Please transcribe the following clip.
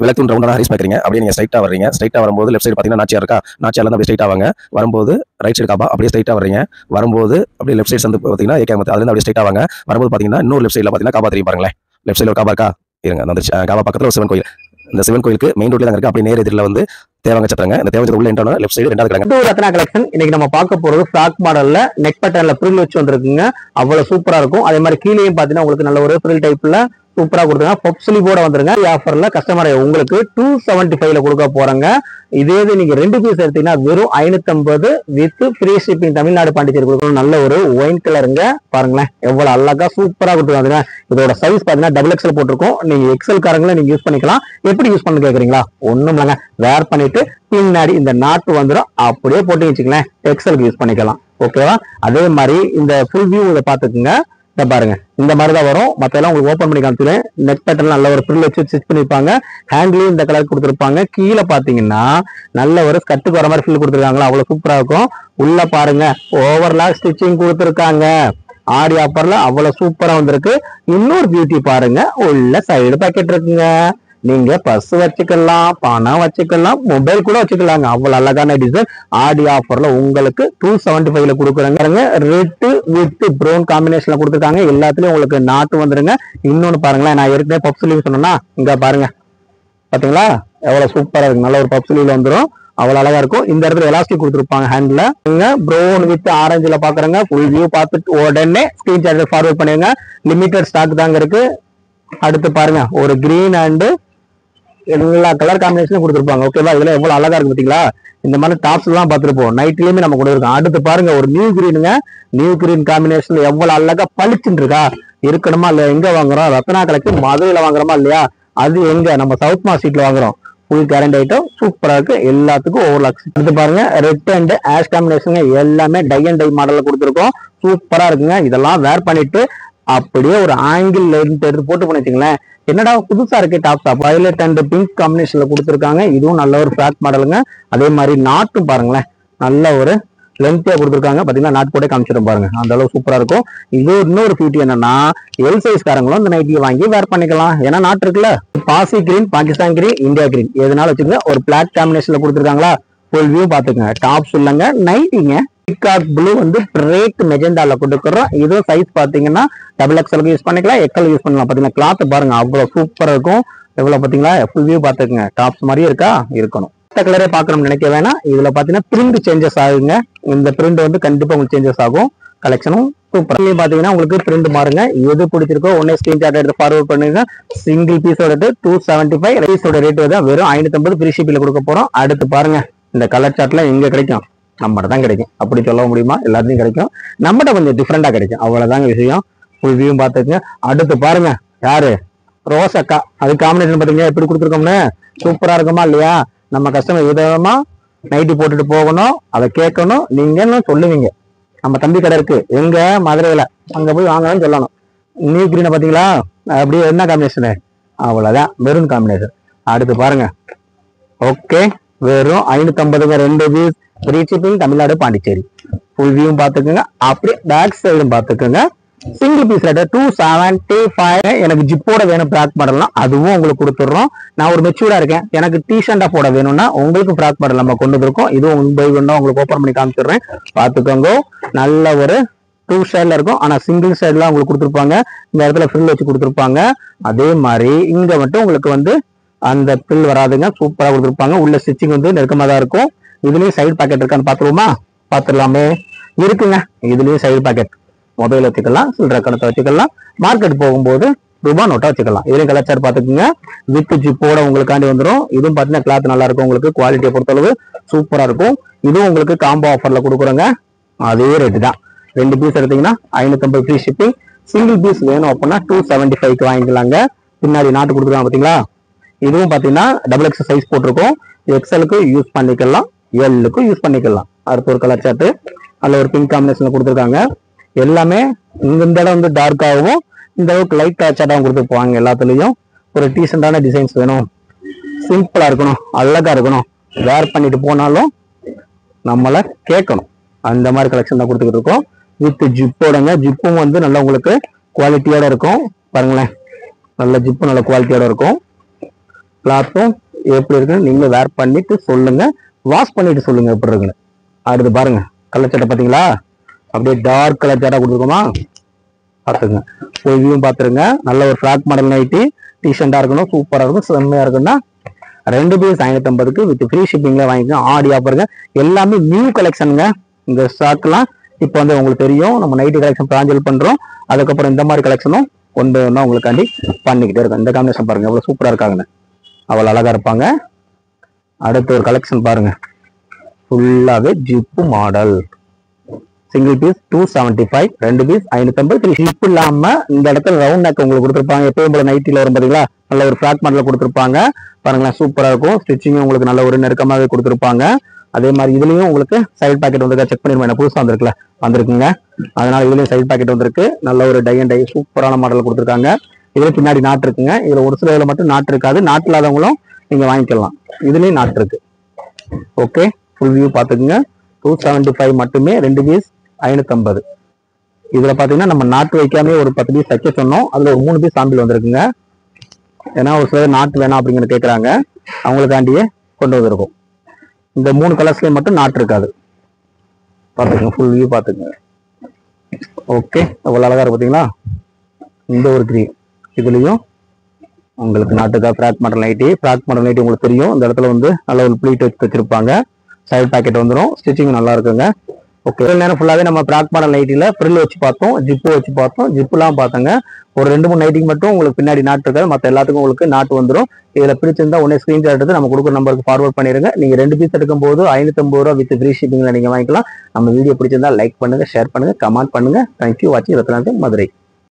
விளக்கு ரவுண்டாக ஹரிஸ் பார்க்குறீங்க. அப்படியே நீங்கள் ஸ்ட்ரைட்டாக வர்றீங்க. ஸ்ட்ரைட்டாக வரும்போது லெஃப்ட் சைடு பார்த்தீங்கன்னா நாச்சியார் இருக்கா, நாச்சியார்ல அப்படியே ஸ்ட்ரைட்டாக வாங்க. வரும்போது ரைட் சைடு காபா, அப்படியே ஸ்ட்ரைட்டாக வர்றீங்க. வரும்போது அப்படியே லெஃப்ட் சைடு வந்து பார்த்தீங்கன்னா ஏகமத்து, அதுலேருந்து அப்படியே ஸ்ட்ரைட்டாக வாங்க. வரும்போது பார்த்தீங்கன்னா இன்னொரு லெஃப்ட் சைடில் பார்த்தீங்கன்னா காபா தெரியும் பாருங்களேன். லெஃப்ட் சைடில் ஒரு காபா இருக்கா, இருங்க வந்துருச்சு. காபா பக்கத்தில் ஒரு சிவன் கோயில். இந்த சிவன் கோயிலுக்கு மெயின் ரோட்ல தான் இருக்கு. அப்படியே நேர் எதிரில் வந்து தேவாங்க சத்திரங்க. இந்த தேவாங்க உள்ள என்ட்ரான லெஃப்ட் சைடு ரெண்டாவது கிடங்க. ரத்னா கலெக்ஷன் இன்னைக்கு நம்ம பார்க்க போறது ஃபிராக் மாடல்ல நெக் பேட்டர்ன்ல ஃப்ரில் வச்சு வந்திருக்குங்க. அவ்வளவு சூப்பரா இருக்கும். அதே மாதிரி கீழேயும் பாத்தீங்கன்னா உங்களுக்கு நல்ல ஒரு ஃப்ரில் டைப்ல சூப்பரா கொடுத்துருங்க. பப் ஸ்லீவோட வந்துருங்க. ஆஃபர்ல கஸ்டமர் உங்களுக்கு 275ல கொடுக்க போறாங்க. இதே நீங்க 2 பீஸ் எடுத்தீங்கன்னா வெறும் 550 with free shipping. Tamil Nadu Pondicherry கொடுக்கணும். நல்ல ஒரு ஒயின் கலருங்க. பாருங்களேன் எவ்வளவு அழகா சூப்பரா கொடுத்துருக்காங்க. இதோட சைஸ் பாத்தீங்கன்னா XXL போட்டிருக்கோம். நீங்க எக்ஸல் காரங்களை நீங்க யூஸ் பண்ணிக்கலாம். எப்படி யூஸ் பண்ண கேக்குறீங்களா? ஒண்ணும் இல்லைங்க, வேர் பண்ணிட்டு பின்னாடி இந்த நாட்டு வந்துடும், அப்படியே போட்டு வச்சுக்கலாம். எக்ஸலுக்கு யூஸ் பண்ணிக்கலாம். ஓகேவா? அதே மாதிரி இந்த ஃபுல் வியூ இதை பாத்துக்குங்க. இதை பாருங்க, இந்த மாதிரி தான் வரும். மற்றெல்லாம் உங்களுக்கு ஓப்பன் பண்ணி காமிச்சுவேன். நெக் பேட்டர்ன் நல்ல ஒரு ஃப்ரில் வச்சு ஸ்டிச் பண்ணிருப்பாங்க. ஹேண்ட்லயும் இந்த கலர் கொடுத்துருப்பாங்க. கீழே பாத்தீங்கன்னா நல்ல ஒரு ஸ்கர்ட்டுக்கு வர மாதிரி ஃபில் கொடுத்துருக்காங்களா, அவ்வளவு சூப்பரா இருக்கும். உள்ள பாருங்க ஓவர்லாக் ஸ்டிச்சிங் கொடுத்துருக்காங்க. ஆடி ஆப்பர்ல அவ்வளவு சூப்பரா வந்திருக்கு. இன்னொரு பியூட்டி பாருங்க, உள்ள சைடு பாக்கெட் இருக்குங்க. நீங்க பர்ஸ் வச்சுக்கலாம், பணம் வச்சுக்கலாம், மொபைல் கூட வச்சுக்கலாங்க. அவ்வளவு அழகான டிசைன். ஆடி ஆஃபர்ல உங்களுக்கு 275ல கொடுக்குறாங்க. ரெட் வித் ப்ரௌன் காம்பினேஷன்ல கொடுத்துருக்காங்க. எல்லாத்துலயும் உங்களுக்கு நாட்டு வந்துருங்க. இன்னொன்னு பாருங்களேன், நான் ஏற்கனவே பப் ஸ்லீவ் சொன்னேன்னா, இங்க பாருங்க பாத்தீங்களா எவ்வளவு சூப்பரா இருக்கு. நல்ல ஒரு பப் ஸ்லீவ்ல வந்துடும். அவ்வளவு அழகா இருக்கும். இந்த இடத்துல எலாஸ்டிக் கொடுத்துருப்பாங்க ஹேண்ட்ல. ப்ரௌன் வித் ஆரஞ்சுல பாக்குறாங்க. ஃபுல் வியூ பார்த்துட்டு உடனே ஸ்கிரீன்ஷாட் ஃபார்வர்ட் பண்ணுங்க. லிமிடெட் ஸ்டாக் தாங்க இருக்கு. அடுத்து பாருங்க ஒரு கிரீன் அண்ட் எல்லா கலர் காம்பினேஷனும் கொடுத்துருப்பாங்க. ஓகேவா? இதுல எவ்வளவு அழகா இருக்கு பாத்தீங்களா? இந்த மாதிரி டாப்ஸ் எல்லாம் பார்த்துருப்போம். நைட்லயுமே நம்ம கொடுத்துருக்கோம். அடுத்து பாருங்க ஒரு நியூ கிரீனுங்க. நியூ கிரீன் காம்பினேஷன் எவ்வளவு அழகா பளிச்சுன்னு இருக்கா. இருக்கணுமா இல்லையா? எங்க வாங்குறோம்? ரத்னா கலெக்ஷன் மதுரையில வாங்குறோமா இல்லையா? அது எங்க? நம்ம சவுத் மார்க்கெட்ல வாங்குறோம். ஃபுல் கேரண்ட் ஐட்டம் சூப்பரா இருக்கு. எல்லாத்துக்கும் ஓவர்லாக். அடுத்து பாருங்க ரெட் அண்ட் ஆஷ் காம்பினேஷன் எல்லாமே டை அண்ட் டை மாடல்ல கொடுத்துருக்கோம். சூப்பரா இருக்குங்க. இதெல்லாம் வேர் பண்ணிட்டு அப்படியே ஒரு ஆங்கிள் எடுத்து போட்டு பண்ணிச்சிங்களேன், என்னடா புதுசா இருக்கு டாப்ஸ். வயலட் அண்ட் பிங்க் காம்பினேஷன்ல கொடுத்துருக்காங்க. இதுவும் நல்ல ஒரு ஃபிராக் மாடலுங்க. அதே மாதிரி நாட்டும் பாருங்களேன், நல்ல ஒரு லென்த்தியா கொடுத்துருக்காங்க. பாத்தீங்கன்னா நாட் போட்டே காமிச்சிடும் பாருங்க, அந்த அளவு சூப்பரா இருக்கும். இது இன்னொரு பியூட்டி என்னன்னா, எல் சைஸ் காரங்களும் இந்த நைட்டியை வாங்கி வேர் பண்ணிக்கலாம். ஏன்னா நாட் இருக்குல்ல. பாசி green, Pakistan green, India green எதுனாலும் வச்சுக்கோங்க. ஒரு பிளாக் காம்பினேஷன்ல கொடுத்துருக்காங்களா. ஃபுல் வியூ பாத்துக்கங்க. டாப்ஸ் இல்லைங்க, நைட்டிங்க. பிகாக் ப்ளூ வந்து ரேட் மெஜெண்டால கொடுக்குறோம். இதுவும் சைஸ் பாத்தீங்கன்னா XXL யூஸ் பண்ணிக்கலாம், எக்ஸல் யூஸ் பண்ணலாம். பாத்தீங்கன்னா கிளாத் பாருங்க அவ்வளவு சூப்பரா இருக்கும். எவ்வளவு பாத்தீங்களா? ஃபுல் வியூ பாத்துக்கங்க. டாப்ஸ் மாதிரியே இருக்கா, இருக்கணும். கலரே பாக்கணும்னு நினைக்க வேணாம். இதுல பாத்தீங்கன்னா பிரிண்ட் சேஞ்சஸ் ஆகுங்க. இந்த பிரிண்ட் வந்து கண்டிப்பா உங்களுக்கு சேஞ்சஸ் ஆகும். கலெக்ஷனும் சூப்பர். பாத்தீங்கன்னா உங்களுக்கு பிரிண்ட் மாறுங்க. எது பிடிச்சிருக்கோ உடனே ஸ்கிரீன்ஷாட் எடுத்து ஃபார்வர்ட் பண்ணுங்க. சிங்கிள் பீஸோட 275, பீஸோட ரேட் வந்து வெறும் 550 ஃப்ரீ ஷிப்பிங்ல கொடுக்க போறோம். அடுத்து பாருங்க இந்த கலர் சார்ட்ல எங்க கிடைக்கும்? நம்மகிட்ட தான் கிடைக்கும். அப்படி சொல்ல முடியுமா? எல்லாத்தையும் கிடைக்கும். நம்மகிட்ட கொஞ்சம் டிஃப்ரெண்டா கிடைக்கும். அவ்வளவுதாங்க விஷயம். ஃபுல் வியூ பாத்துக்கங்க. அடுத்து பாருங்க யாரு? ரோஸ் அக்கா. அது காம்பினேஷன் பாத்தீங்கன்னா எப்படி கொடுத்துருக்கோம்னு சூப்பரா இருக்குமா இல்லையா? நம்ம கஸ்டமர் விதமா நைட்டி போட்டுட்டு போகணும், அதை கேட்கணும், நீங்க சொல்லுவீங்க. நம்ம தம்பி கடை இருக்கு எங்க மதுரையில, அங்க போய் வாங்கணும்னு சொல்லணும். நியூ கிரீனை பாத்தீங்களா? அப்படியே என்ன காம்பினேஷனு? அவ்வளவுதான், மெரூன் காம்பினேஷன். அடுத்து பாருங்க. ஓகே, வெறும் 550 2 piece free shipping, Tamil Nadu Pondicherry. Full view பாத்துக்கோங்க. அப்படியே பேக் சைடும் பாத்துக்கோங்க. Single piece rate 275. எனக்கு ஜிப்போட வேணும் ஃபிராக் மாடல்னா அதுவும் உங்களுக்கு கொடுத்துடுறோம். நான் ஒரு மெச்சூர்டா இருக்கேன், எனக்கு டிஷர்ட்டா போட வேணும்னா உங்களுக்கு ஃபிராக் மாடல் நம்ம கொண்டு வந்திருக்கோம். இதுவும் உங்களுக்கு ஓப்பன் பண்ணி காமிச்சிடுறேன், பாத்துக்கோங்க. நல்ல ஒரு 2 சைட்ல இருக்கும். ஆனா சிங்கிள் சைட்ல உங்களுக்கு கொடுத்துருப்பாங்க. இந்த இடத்துல ஃப்ரில் வச்சு கொடுத்துருப்பாங்க. அதே மாதிரி இங்க மட்டும் உங்களுக்கு வந்து அந்த ஃப்ரில் வராதுங்க. சூப்பரா கொடுத்துருப்பாங்க. உள்ள ஸ்டிச்சிங் வந்து நெருக்கமா தான் இருக்கும். இதுலயும் சைடு பாக்கெட் இருக்கான்னு பாத்துருவோமா? பாத்துடலாமே. இருக்குங்க, இதுலயும் சைடு பாக்கெட். மொபைல் வச்சுக்கலாம், சில்லற கணத்தை வச்சுக்கலாம், மார்க்கெட் போகும்போது ரூபாய் நோட்டா வச்சுக்கலாம். இதுலயும் கலர் பாத்துக்குங்க. வித் ஜிப்போட உங்களுக்காண்டி வந்துடும். இதுவும் பாத்தீங்கன்னா கிளாத் நல்லா இருக்கும். உங்களுக்கு குவாலிட்டியை பொறுத்தளவு சூப்பரா இருக்கும். இதுவும் உங்களுக்கு காம்போ ஆஃபர்ல கொடுக்குறோங்க. அதே ரேட்டு தான். 2 பீஸ் எடுத்தீங்கன்னா 550 ஃப்ரீ ஷிப்பிங். சிங்கிள் பீஸ் வேணும் அப்படின்னா 275க்கு வாங்கிக்கலாங்க. பின்னாடி நாட்டு கொடுத்துருக்காங்க பாத்தீங்களா? இதுவும் பாத்தீங்கன்னா XXL சைஸ் போட்டிருக்கோம். எக்ஸலுக்கு யூஸ் பண்ணிக்கலாம், எல்லுக்கும் யூஸ் பண்ணிக்கலாம். அடுத்து ஒரு கலர் சார்ட் அதுல ஒரு பிங்க் காம்பினேஷன்ல கொடுத்துருக்காங்க. எல்லாமே இந்த இடம் வந்து டார்க்காகவும் இந்த அளவுக்கு லைட் சார்ட்டாகவும் கொடுத்துருப்பாங்க. எல்லாத்துலயும் ஒரு டீசென்டான டிசைன்ஸ் வேணும், சிம்பிளா இருக்கணும், அழகா இருக்கணும், வேர் பண்ணிட்டு போனாலும் நம்மள கேட்கணும், அந்த மாதிரி கலெக்ஷன் தான் கொடுத்துக்கிட்டு இருக்கோம். வித் ஜிப்போடங்க. ஜிப்பும் வந்து நல்லா உங்களுக்கு குவாலிட்டியோட இருக்கும். பாருங்களேன், நல்ல ஜிப்பு நல்ல குவாலிட்டியோட இருக்கும். கிளாத்தும் எப்படி இருக்குன்னு நீங்களும் வேர் பண்ணிட்டு சொல்லுங்க, வாஷ் பண்ணிட்டு சொல்லுங்க எப்படி இருக்குன்னு. அடுத்து பாருங்க கலர் சட்டை பாத்தீங்களா, அப்படியே டார்க் கலர் சட்டை கொடுத்துருக்கோமா, பாத்துங்க. இதையும் பாத்துருங்க. நல்ல ஒரு ஃபிராக் மாடல் நைட்டி, டீசெண்டா இருக்கணும், சூப்பரா இருக்கும், செம்மையா இருக்குன்னா 2 பீஸ் 550க்கு வித் ஃப்ரீ ஷிப்பிங்ல வாங்கிக்கலாம். ஆடி ஆஃபருங்க, எல்லாமே நியூ கலெக்ஷனுங்க. இந்த ஸ்டாக்லாம் இப்போ வந்து உங்களுக்கு தெரியும், நம்ம நைட்டி கலெக்ஷன் பிராஞ்சல் பண்றோம். அதுக்கப்புறம் இந்த மாதிரி கலெக்ஷனும் கொண்டு வந்தா உங்களுக்காண்டி பண்ணிக்கிட்டே இருக்கும். இந்த காம்பினேஷன் பாருங்க எவ்வளவு சூப்பரா இருக்காங்கன்னு, அவ்வளவு அழகா இருப்பாங்க. அடுத்த ஒரு கலெக்ஷன் பாருங்க, ஃபுல்லாவே zip model, single piece 275, 2 piece 550. Zip இல்லாம இந்த இடத்துல ரவுண்ட் நெக் உங்களுக்கு கொடுத்துருப்பாங்க. எப்பயும் போல நைட்டில வரும் பாத்தீங்களா, நல்ல ஒரு ஃபிராக் மாடல கொடுத்துருப்பாங்க. பாருங்களேன் சூப்பரா இருக்கும். ஸ்டிச்சிங்கும் உங்களுக்கு நல்ல ஒரு நெருக்கமாகவே கொடுத்துருப்பாங்க. அதே மாதிரி இதுலயும் உங்களுக்கு சைட் பாக்கெட் வந்திருக்கா செக் பண்ணிருப்பேன், புதுசா வந்திருக்குங்க. அதனால இதுலயும் சைட் பாக்கெட் வந்திருக்கு. நல்ல ஒரு டை அண்ட் டை சூப்பரான மாடல் கொடுத்துருக்காங்க. இதுல பின்னாடி நாட்டு இருக்குங்க. இதுல ஒரு சில இதுல மட்டும் நாட்டு இருக்காது, நாட்டு இல்லாதவங்களும் நீங்க வாங்கிக்கலாம். இதுலயும் நாட்டு இருக்கு. ஓகே, ஃபுல் வியூ பாத்துக்குங்க. 275 மட்டுமே, 2 பீஸ் 550. இதுல பாத்தீங்கன்னா நம்ம நாட்டு வைக்காம ஒரு 10 பீஸ் தைக்க சொன்னோம். அதுல ஒரு 3 பீஸ் சாம்பிள் வந்திருக்குங்க. ஏன்னா ஒரு சில நாட்டு வேணாம் அப்படிங்கிற கேட்கறாங்க, அவங்களுக்காண்டியே கொண்டு வந்திருக்கும். இந்த 3 கலர்ஸ்லயும் மட்டும் நாட்டு இருக்காது. பாத்துக்கங்க, ஃபுல் வியூ பாத்துக்கங்க. ஓகே, அவ்வளவு அழகா இருக்கு பாத்தீங்களா. இந்த ஒரு கிரீன், இதுலயும் உங்களுக்கு நாட்டுக்கா frock model nighty. Frock model nighty உங்களுக்கு தெரியும், இந்த இடத்துல வந்து நல்ல ஒரு ப்ளீட் வச்சிருப்பாங்க. சைட் பாக்கெட் வந்துடும், ஸ்டிச்சிங் நல்லா இருக்குங்க. ஓகே, நேரம் ஃபுல்லாவே நம்ம ஃபிராக் மாடல் நைட்டில ஃப்ரில் வச்சு பார்த்தோம், ஜிப்பு வச்சு பார்த்தோம். ஜிப்புலாம் பார்த்தாங்க ஒரு 2-3 நைட்டிக்கு மட்டும் உங்களுக்கு பின்னாடி நாட்டு இருக்காது, மற்ற எல்லாத்துக்கும் உங்களுக்கு நாட்டு வந்துடும். இதுல பிடிச்சிருந்தா உடனே ஸ்கிரீன்ஷாட் எடுத்து நம்ம கொடுக்குற நம்பருக்கு ஃபார்வர்ட் பண்ணிருங்க. நீங்க 2 பீஸ் எடுக்கும் போது 550 ரூபா வித் ஃப்ரீ ஷிப்பிங்ல நீங்க வாங்கிக்கலாம். நம்ம வீடியோ பிடிச்சிருந்தா லைக் பண்ணுங்க, ஷேர் பண்ணுங்க, கமெண்ட் பண்ணுங்க. தேங்க்யூ வாட்சிங் ரத்னாந்தன் மதுரை.